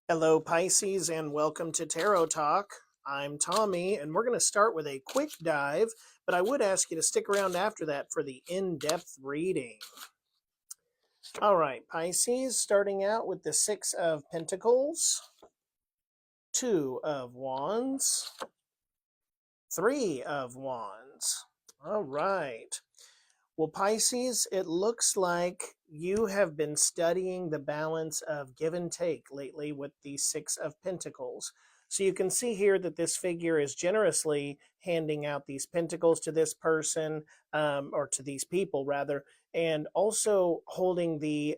Hello, Pisces, and welcome to Tarot Talk. I'm Tommy, and we're going to start with a quick dive, but I would ask you to stick around after that for the in-depth reading. All right, Pisces, starting out with the Six of Pentacles, Two of Wands, Three of Wands. All right. Well, Pisces, it looks like you have been studying the balance of give and take lately with the Six of Pentacles. So you can see here that this figure is generously handing out these pentacles to this person, or to these people rather, and also holding the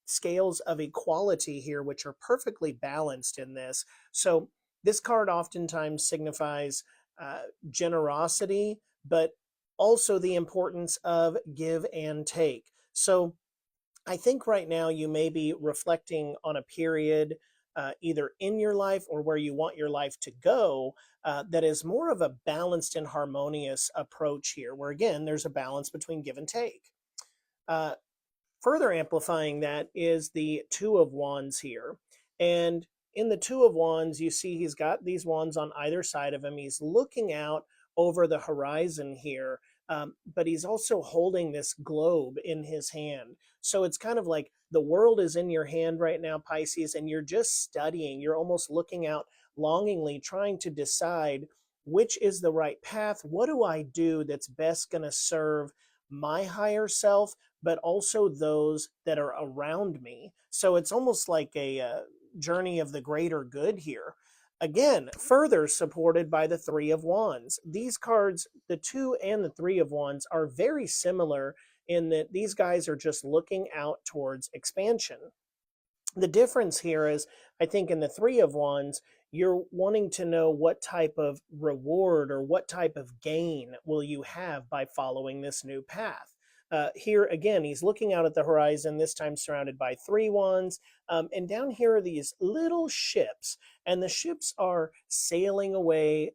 scales of equality here, which are perfectly balanced in this. So this card oftentimes signifies generosity, but also the importance of give and take. So I think right now you may be reflecting on a period either in your life or where you want your life to go that is more of a balanced and harmonious approach here, where again, there's a balance between give and take. Uh, Further amplifying that is the Two of Wands here. And in the Two of Wands, you see he's got these wands on either side of him. He's looking out over the horizon here, but he's also holding this globe in his hand. So it's kind of like the world is in your hand right now, Pisces, and you're just studying. You're almost looking out longingly, trying to decide which is the right path. What do I do that's best going to serve my higher self, but also those that are around me? So it's almost like a journey of the greater good here. Again, further supported by the Three of Wands. These cards, the Two and the Three of Wands, are very similar in that these guys are just looking out towards expansion. The difference here is, I think in the Three of Wands, you're wanting to know what type of reward or what type of gain will you have by following this new path. Here again, he's looking out at the horizon, this time surrounded by three wands. And down here are these little ships, and the ships are sailing away,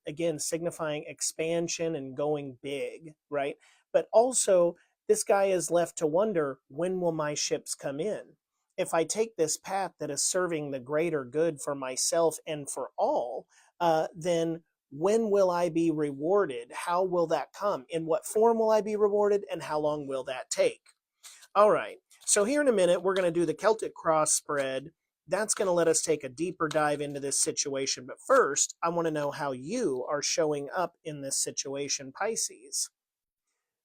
again, signifying expansion and going big, right? But also, this guy is left to wonder, when will my ships come in? If I take this path that is serving the greater good for myself and for all, then when will I be rewarded? How will that come? In what form will I be rewarded? And how long will that take? All right. So here in a minute, we're going to do the Celtic cross spread. That's going to let us take a deeper dive into this situation. But first, I want to know how you are showing up in this situation, Pisces.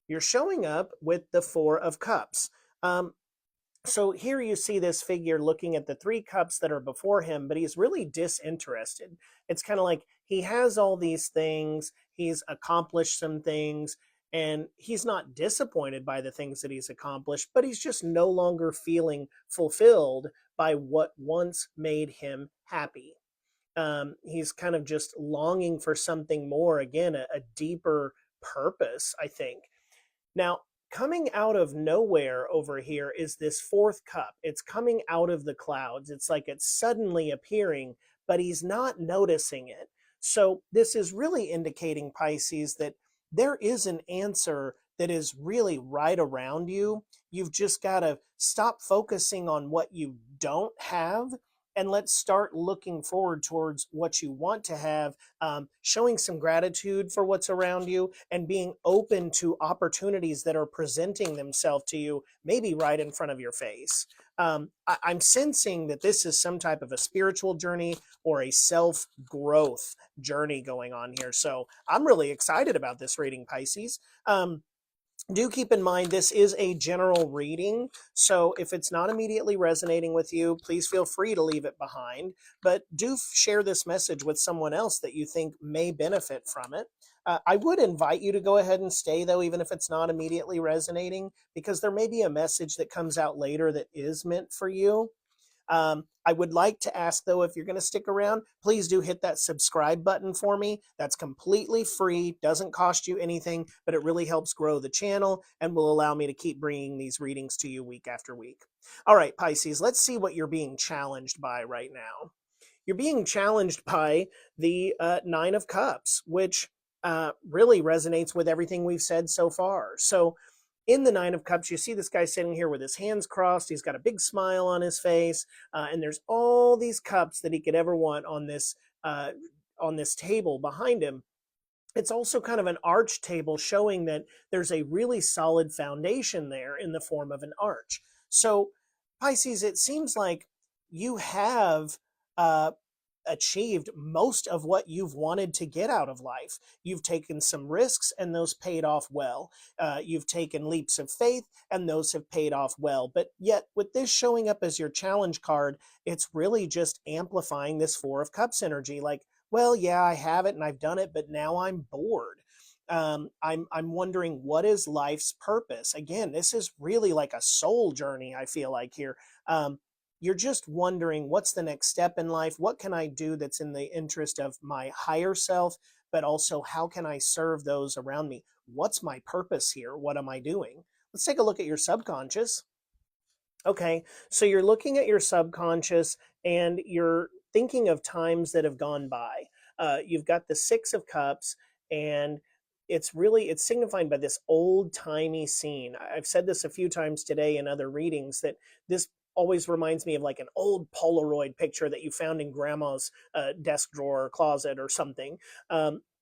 You're showing up with the Four of Cups. So here you see this figure looking at the three cups that are before him, but he's really disinterested. It's kind of like he has all these things, he's accomplished some things, and he's not disappointed by the things that he's accomplished, but he's just no longer feeling fulfilled by what once made him happy. He's kind of just longing for something more, again, a deeper purpose, I think. Now, coming out of nowhere over here is this fourth cup. It's coming out of the clouds. It's like it's suddenly appearing, but he's not noticing it. So this is really indicating, Pisces, that there is an answer that is really right around you. You've just got to stop focusing on what you don't have, and let's start looking forward towards what you want to have, showing some gratitude for what's around you, and being open to opportunities that are presenting themselves to you, maybe right in front of your face. I'm sensing that this is some type of a spiritual journey or a self-growth journey going on here. So I'm really excited about this reading, Pisces. Do keep in mind this is a general reading, so if it's not immediately resonating with you, please feel free to leave it behind, but do share this message with someone else that you think may benefit from it. I would invite you to go ahead and stay, though, even if it's not immediately resonating, because there may be a message that comes out later that is meant for you. I would like to ask, though, if you're going to stick around, please do hit that subscribe button for me. That's completely free, doesn't cost you anything, but it really helps grow the channel and will allow me to keep bringing these readings to you week after week. All right, Pisces, let's see what you're being challenged by right now. You're being challenged by the Nine of Cups, which really resonates with everything we've said so far. So in the Nine of Cups, you see this guy sitting here with his hands crossed. He's got a big smile on his face, and there's all these cups that he could ever want uh, on this table behind him. It's also kind of an arch table showing that there's a really solid foundation there in the form of an arch. So, Pisces, it seems like you have uh, achieved most of what you've wanted to get out of life. You've taken some risks and those paid off well. You've taken leaps of faith and those have paid off well. But yet, with this showing up as your challenge card, it's really just amplifying this Four of Cups energy. Like, well, yeah, I have it and I've done it, but now I'm bored. I'm wondering, what is life's purpose? Again, this is really like a soul journey, I feel like here. You're just wondering, what's the next step in life? What can I do that's in the interest of my higher self? But also, how can I serve those around me? What's my purpose here? What am I doing? Let's take a look at your subconscious. Okay, so you're looking at your subconscious and you're thinking of times that have gone by. You've got the Six of Cups, and it's signified by this old timey scene. I've said this a few times today in other readings that this always reminds me of like an old Polaroid picture that you found in grandma's desk drawer or closet or something.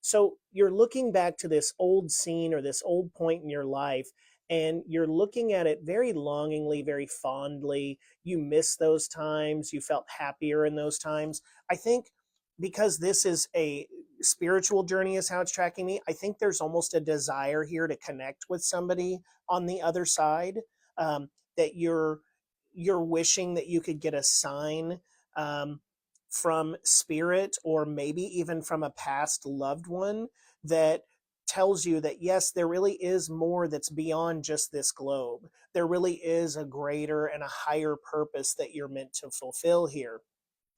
So you're looking back to this old scene or this old point in your life, and you're looking at it very longingly, very fondly. You miss those times. You felt happier in those times. I think because this is a spiritual journey, is how it's tracking me. I think there's almost a desire here to connect with somebody on the other side. That you're wishing that you could get a sign um, from spirit, or maybe even from a past loved one, that tells you that yes, there really is more that's beyond just this globe. There really is a greater and a higher purpose that you're meant to fulfill here.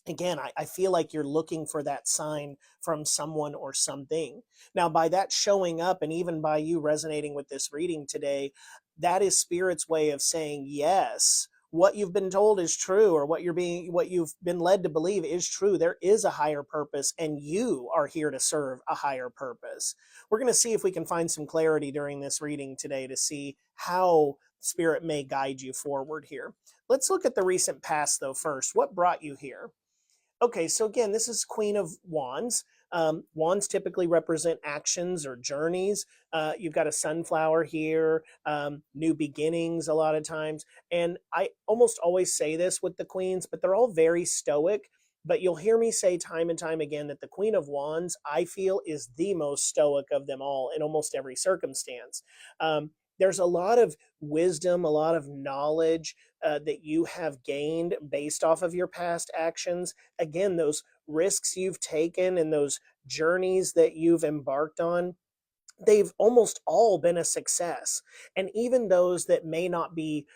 Again, I feel like you're looking for that sign from someone or something. Now, by that showing up, and even by you resonating with this reading today, that is spirit's way of saying, yes, what you've been told is true, or what you've been led to believe is true. There is a higher purpose, and you are here to serve a higher purpose. We're going to see if we can find some clarity during this reading today to see how spirit may guide you forward here. Let's look at the recent past, though, first. What brought you here? Okay, so again, this is Queen of Wands. Wands typically represent actions or journeys. You've got a sunflower here, new beginnings a lot of times. And I almost always say this with the queens, but they're all very stoic. But you'll hear me say time and time again that the Queen of Wands, I feel, is the most stoic of them all in almost every circumstance. There's a lot of wisdom, a lot of knowledge that you have gained based off of your past actions. Again, those risks you've taken and those journeys that you've embarked on, they've almost all been a success. And even those that may not be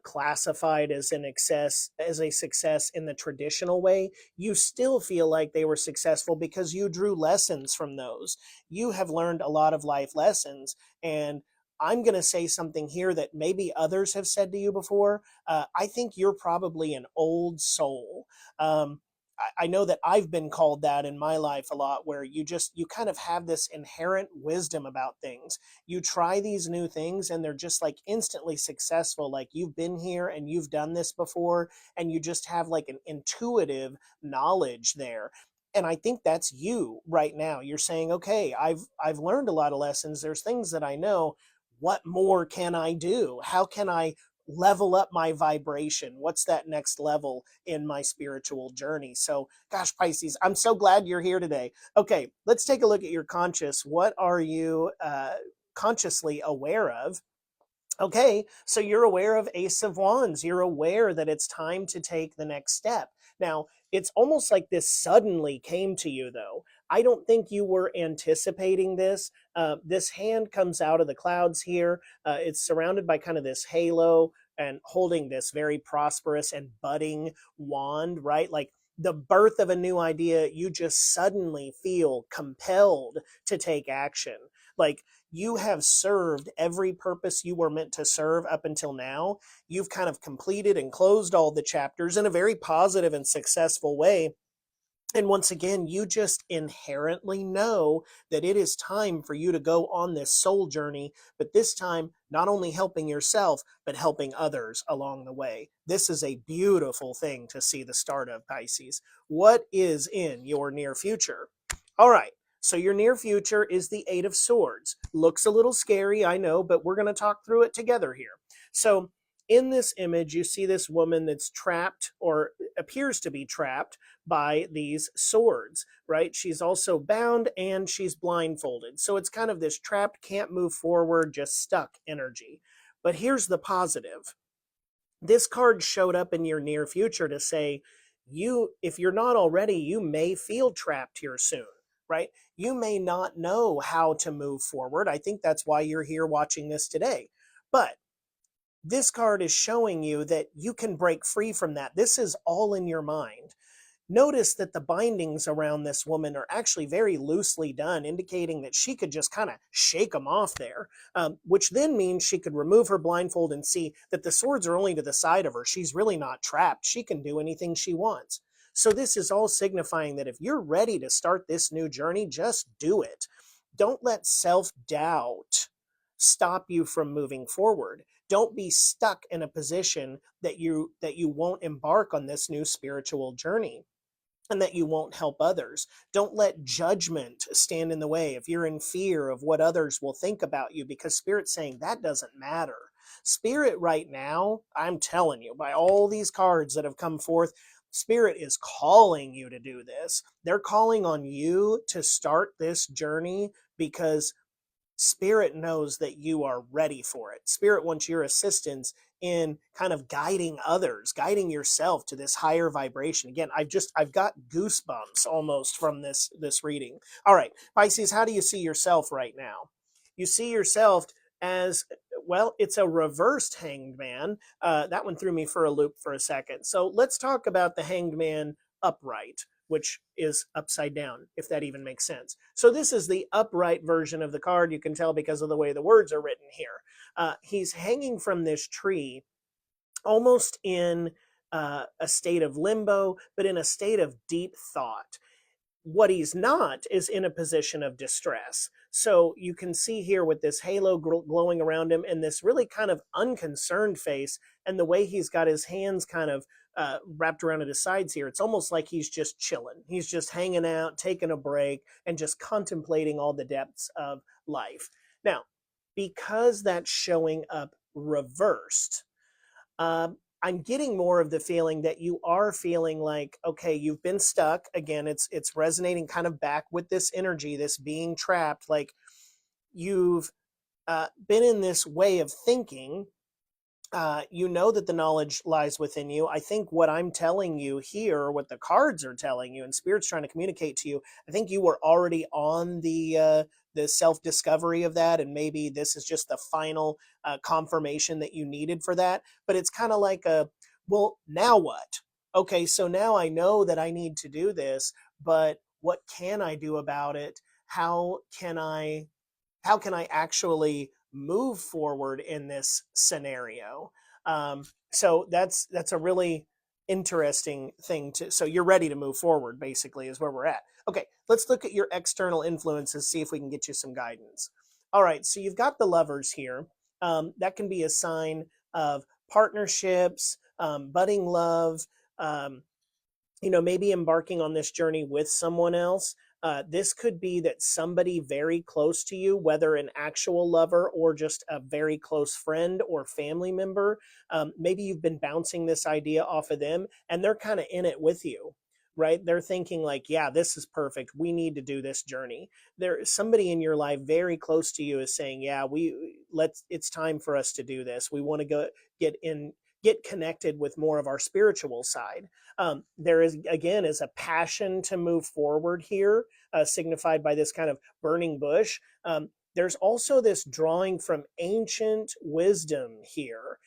classified as as a success in the traditional way, you still feel like they were successful because you drew lessons from those. You have learned a lot of life lessons. And I'm going to say something here that maybe others have said to you before. I think you're probably an old soul. I know that I've been called that in my life a lot, where you kind of have this inherent wisdom about things. You try these new things and they're just like instantly successful. Like you've been here and you've done this before, and you just have like an intuitive knowledge there. And I think that's you right now. You're saying, okay, I've learned a lot of lessons. There's things that I know. What more can I do? How can I level up my vibration? What's that next level in my spiritual journey? So, gosh, Pisces, I'm so glad you're here today. Okay, let's take a look at your conscious. What are you consciously aware of? Okay, so you're aware of Ace of Wands. You're aware that it's time to take the next step. Now, it's almost like this suddenly came to you, though. I don't think you were anticipating this. This hand comes out of the clouds here. It's surrounded by kind of this halo and holding this very prosperous and budding wand, right? Like the birth of a new idea, you just suddenly feel compelled to take action. Like you have served every purpose you were meant to serve up until now. You've kind of completed and closed all the chapters in a very positive and successful way. And once again, you just inherently know that it is time for you to go on this soul journey, but this time, not only helping yourself, but helping others along the way. This is a beautiful thing to see the start of, Pisces. What is in your near future? All right. So your near future is the Eight of Swords. Looks a little scary, I know, but we're going to talk through it together here. So in this image, you see this woman that's trapped or appears to be trapped by these swords, right? She's also bound and she's blindfolded. So it's kind of this trapped, can't move forward, just stuck energy. But here's the positive. This card showed up in your near future to say, if you're not already, you may feel trapped here soon, right? You may not know how to move forward. I think that's why you're here watching this today. But this card is showing you that you can break free from that. This is all in your mind. Notice that the bindings around this woman are actually very loosely done, indicating that she could just kind of shake them off there, which then means she could remove her blindfold and see that the swords are only to the side of her. She's really not trapped. She can do anything she wants. So this is all signifying that if you're ready to start this new journey, just do it. Don't let self-doubt stop you from moving forward. Don't be stuck in a position that you won't embark on this new spiritual journey and that you won't help others. Don't let judgment stand in the way. If you're in fear of what others will think about you, because Spirit's saying that doesn't matter. Spirit right now, I'm telling you, by all these cards that have come forth, Spirit is calling you to do this. They're calling on you to start this journey because Spirit knows that you are ready for it. Spirit wants your assistance in kind of guiding others, guiding yourself to this higher vibration. Again, I've got goosebumps almost from this reading. All right, Pisces, how do you see yourself right now? You see yourself as, well, it's a reversed hanged man. That one threw me for a loop for a second. So let's talk about the hanged man upright, which is upside down, if that even makes sense. So this is the upright version of the card. You can tell because of the way the words are written here. He's hanging from this tree, almost in a state of limbo, but in a state of deep thought. What he's not is in a position of distress. So you can see here with this halo glowing around him and this really kind of unconcerned face, and the way he's got his hands kind of wrapped around at his sides here, it's almost like he's just chilling. He's just hanging out, taking a break, and just contemplating all the depths of life. Now, because that's showing up reversed, I'm getting more of the feeling that you are feeling like, okay, you've been stuck. Again, it's resonating kind of back with this energy, this being trapped. Like you've been in this way of thinking. You know that the knowledge lies within you. I think what I'm telling you here, what the cards are telling you, and Spirit's trying to communicate to you, I think you were already on the self-discovery of that, and maybe this is just the final confirmation that you needed for that. But it's kind of like well, now what? Okay, so now I know that I need to do this, but what can I do about it? How can I actually move forward in this scenario? So that's a really interesting thing to. So you're ready to move forward, basically, is where we're at. Okay, let's look at your external influences, see if we can get you some guidance. All right, so you've got the Lovers here. That can be a sign of partnerships, budding love, um, maybe embarking on this journey with someone else. This could be that somebody very close to you, whether an actual lover or just a very close friend or family member, maybe you've been bouncing this idea off of them and they're kind of in it with you, right? They're thinking like, yeah, this is perfect. We need to do this journey. There's somebody in your life very close to you is saying, yeah, it's time for us to do this. We want to go get connected with more of our spiritual side. There is, again, is a passion to move forward here, signified by this kind of burning bush. There's also this drawing from ancient wisdom here,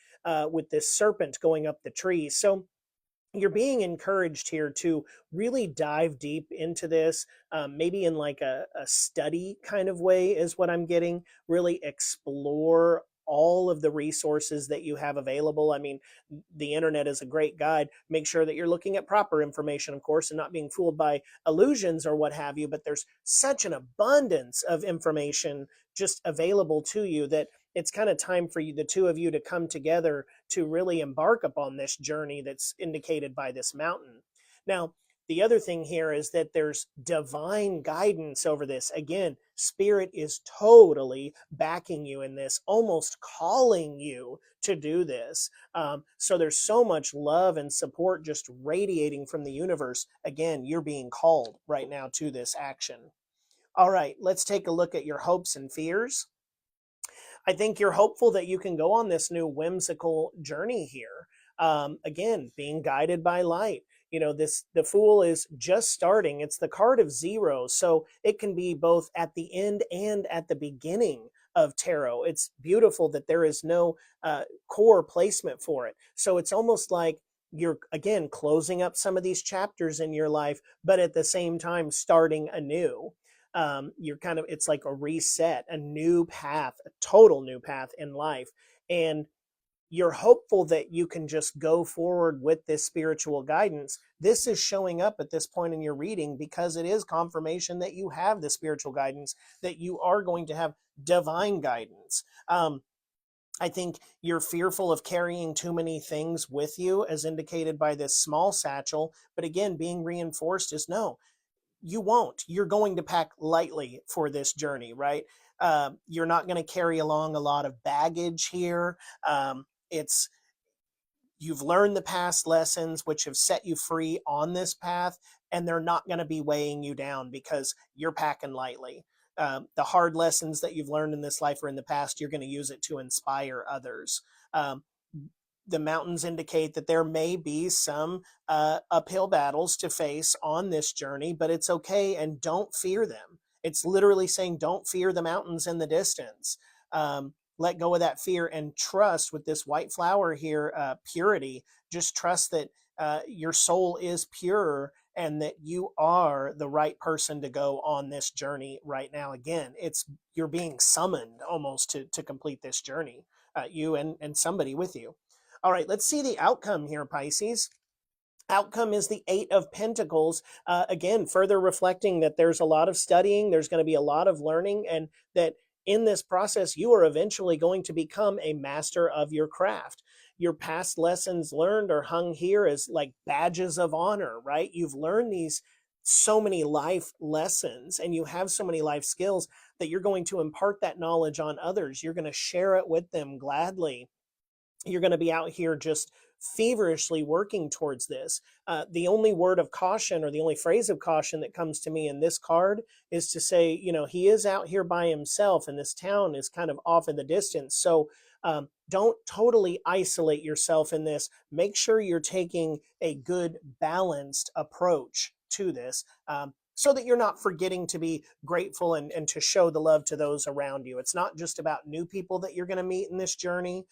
with this serpent going up the tree. So you're being encouraged here to really dive deep into this, maybe in like a study kind of way is what I'm getting. Really explore all of the resources that you have available. I mean, the internet is a great guide. Make sure that you're looking at proper information, of course, and not being fooled by illusions or what have you. But there's such an abundance of information just available to you that it's kind of time for you, the two of you, to come together to really embark upon this journey that's indicated by this mountain. Now, the other thing here is that there's divine guidance over this. Again, spirit is totally backing you in this, almost calling you to do this. So there's so much love and support just radiating from the universe. Again, you're being called right now to this action. All right, let's take a look at your hopes and fears. I think you're hopeful that you can go on this new whimsical journey here. Again, being guided by light. The Fool is just starting. It's the card of zero, so it can be both at the end and at the beginning of tarot. It's beautiful that there is no core placement for it. So it's almost like you're, again, closing up some of these chapters in your life, but at the same time starting anew. It's like a reset, a new path, a total new path in life. And you're hopeful that you can just go forward with this spiritual guidance. This is showing up at this point in your reading because it is confirmation that you have the spiritual guidance, that you are going to have divine guidance. I think you're fearful of carrying too many things with you, as indicated by this small satchel. But again, being reinforced is no, you won't. You're going to pack lightly for this journey, right? You're not going to carry along a lot of baggage here. You've learned the past lessons which have set you free on this path, and they're not going to be weighing you down because you're packing lightly. The hard lessons that you've learned in this life or in the past, you're going to use it to inspire others. The mountains indicate that there may be some uphill battles to face on this journey, but it's okay, and don't fear them. It's literally saying don't fear the mountains in the distance. Let go of that fear and trust with this white flower here, purity. Just trust that your soul is pure and that you are the right person to go on this journey right now. Again, you're being summoned almost to complete this journey, you and somebody with you. All right, let's see the outcome here, Pisces. Outcome is the Eight of Pentacles. Again, further reflecting that there's a lot of studying, there's going to be a lot of learning, and that in this process, you are eventually going to become a master of your craft. Your past lessons learned are hung here as like badges of honor, right? You've learned these so many life lessons and you have so many life skills that you're going to impart that knowledge on others. You're going to share it with them gladly. You're going to be out here just feverishly working towards this. The only word of caution, or the only phrase of caution that comes to me in this card, is to say, he is out here by himself and this town is kind of off in the distance. So don't totally isolate yourself in this. Make sure you're taking a good balanced approach to this. So that you're not forgetting to be grateful and to show the love to those around you. It's not just about new people that you're going to meet in this journey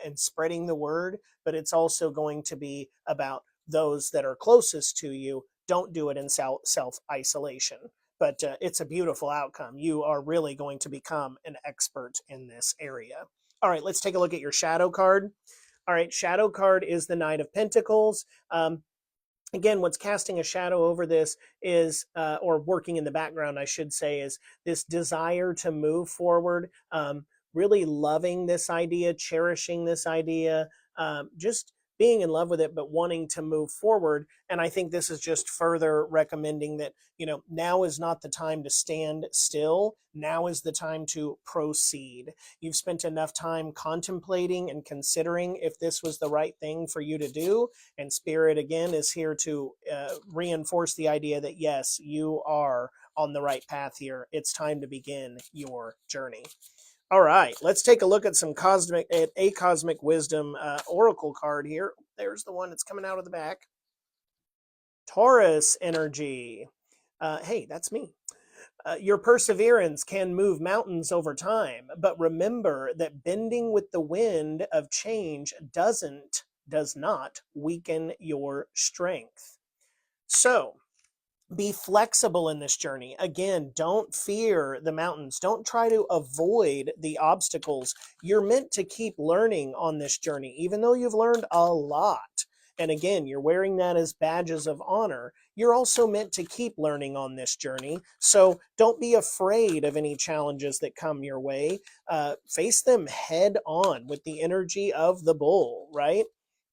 and spreading the word, but it's also going to be about those that are closest to you. Don't do it in self-isolation. But it's a beautiful outcome. You are really going to become an expert in this area. All right, let's take a look at your shadow card. All right, shadow card is the Knight of Pentacles. Again, what's casting a shadow over this is, or working in the background, I should say, is this desire to move forward, really loving this idea, cherishing this idea, just being in love with it, but wanting to move forward. And I think this is just further recommending that, now is not the time to stand still. Now is the time to proceed. You've spent enough time contemplating and considering if this was the right thing for you to do. And Spirit, again, is here to reinforce the idea that, yes, you are on the right path here. It's time to begin your journey. All right, let's take a look at some cosmic wisdom oracle card here. There's the one that's coming out of the back. Taurus energy. Hey, that's me. Your perseverance can move mountains over time, but remember that bending with the wind of change does not weaken your strength. So Be flexible in this journey. Again, don't fear the mountains. Don't try to avoid the obstacles. You're meant to keep learning on this journey, even though you've learned a lot. And again, you're wearing that as badges of honor. You're also meant to keep learning on this journey. So don't be afraid of any challenges that come your way. Face them head on with the energy of the bull, right?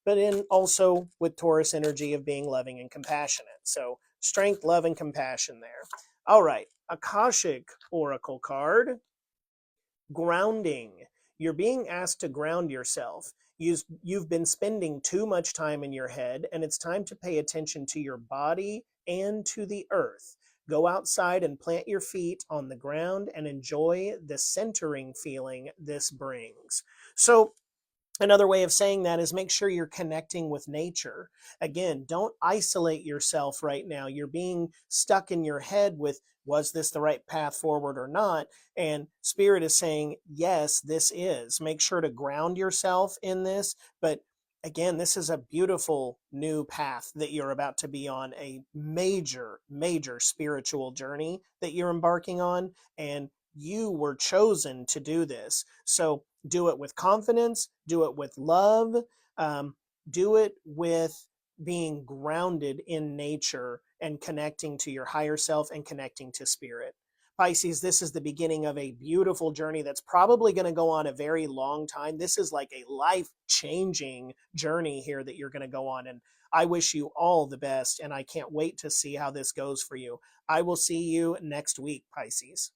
But in also with Taurus energy of being loving and compassionate. So strength, love, and compassion there. All right, Akashic Oracle card, grounding. You're being asked to ground yourself. You've been spending too much time in your head, and it's time to pay attention to your body and to the earth. Go outside and plant your feet on the ground and enjoy the centering feeling this brings. So another way of saying that is make sure you're connecting with nature. Again, don't isolate yourself right now. You're being stuck in your head with, was this the right path forward or not? And Spirit is saying, yes, this is. Make sure to ground yourself in this. But again, this is a beautiful new path that you're about to be on, a major, major spiritual journey that you're embarking on. And you were chosen to do this. So do it with confidence, do it with love, do it with being grounded in nature and connecting to your higher self and connecting to spirit. Pisces, this is the beginning of a beautiful journey that's probably going to go on a very long time. This is like a life-changing journey here that you're going to go on. And I wish you all the best, and I can't wait to see how this goes for you. I will see you next week, Pisces.